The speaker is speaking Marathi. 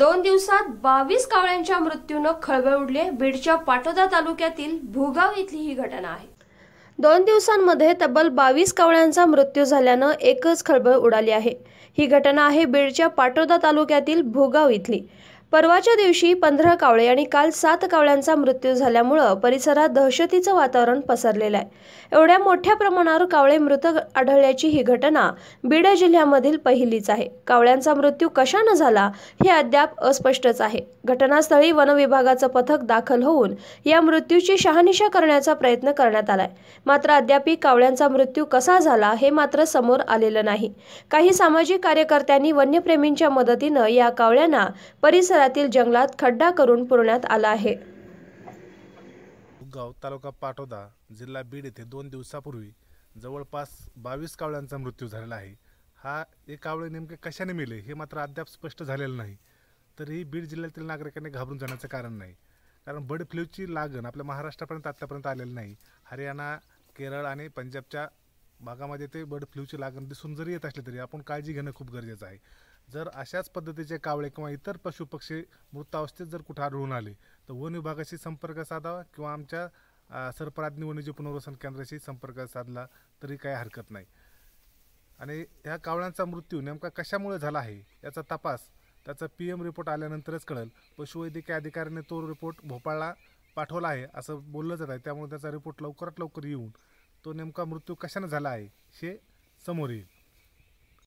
2 दिवसात 22 कावळ्यांच्या मृत्यूनं खळबळ उडली। बीडच्या पाटोदा तालुक्यातील भुगाव इथली ही घटना आहे। 2 दिवसांमध्ये तब्बल 22 कावळ्यांचा मृत्यू झाल्यानं एकच खळबळ उडाली आहे। ही घटना आहे बीडच्या पाटोदा तालुक्यातील भुगाव इथली। परवाच्या दिवशी 15 कावळे आणि काल 7 कावळ्यांचा मृत्यू झाल्यामुळे परिसरात दहशतीचं वातावरण पसरलेलं आहे। एवढ्या मोठ्या प्रमाणावर कावळे मृत आढळल्याची ही घटना बीड जिल्ह्यामधील पहिलीच आहे। कावळ्यांचा मृत्यू कशाने झाला हे अद्याप अस्पष्टच आहे। घटनास्थळी वन विभागाचं पथक दाखल होऊन या मृत्यूची शहानिशा करण्याचा प्रयत्न करण्यात आलाय। मात्र अद्याप कावळ्यांचा मृत्यू कसा झाला हे मात्र समोर आलेलं नाही। काही सामाजिक कार्यकर्त्यांनी वन्यप्रेमींच्या मदतीनं या कावळ्यांना परिसरातील जंगलात खड्डा करून पुरण्यात आला आहे। भुगाव तालुका पाटोदा जिल्हा बीड येथे 2 दिवसापूर्वी जवळपास 22 कावळ्यांचा मृत्यू झालेला आहे। हे कावळे नेमके कशाने मेले हे मात्र अद्याप स्पष्ट झालेलं नाही। तरीही बीड जिल्ह्यातील नागरिकांनी घाबरून जाण्याचं कारण नाही, कारण बर्ड फ्लूची लागण आपल्या महाराष्ट्रापर्यंत आतापर्यंत आलेली नाही। हरियाणा, केरळ आणि पंजाबच्या भागामध्ये ते बर्ड फ्लूची लागण दिसून जरी येत असले तरी आपण काळजी घेणं खूप गरजेचं आहे। जर अशाच पद्धतीचे कावळे किंवा इतर पशुपक्षी मृतावस्थेत जर कुठे आढळून आले तर वन विभागाशी संपर्क साधावा किंवा आमच्या सरपराज्ञी वन्यजीव पुनर्वसन केंद्राशी संपर्क साधला तरी काही हरकत नाही। आणि ह्या कावळ्यांचा मृत्यू नेमका कशामुळे झाला आहे याचा तपास त्याचा PM रिपोर्ट आल्यानंतरच कळेल। पशुवैद्यकीय अधिकाऱ्याने तो रिपोर्ट भोपाळला पाठवला आहे असं बोललं जात आहे, त्यामुळे त्याचा रिपोर्ट लवकरात लवकर येऊन तो नेमका मृत्यू कशाने झाला आहे हे समोर येईल।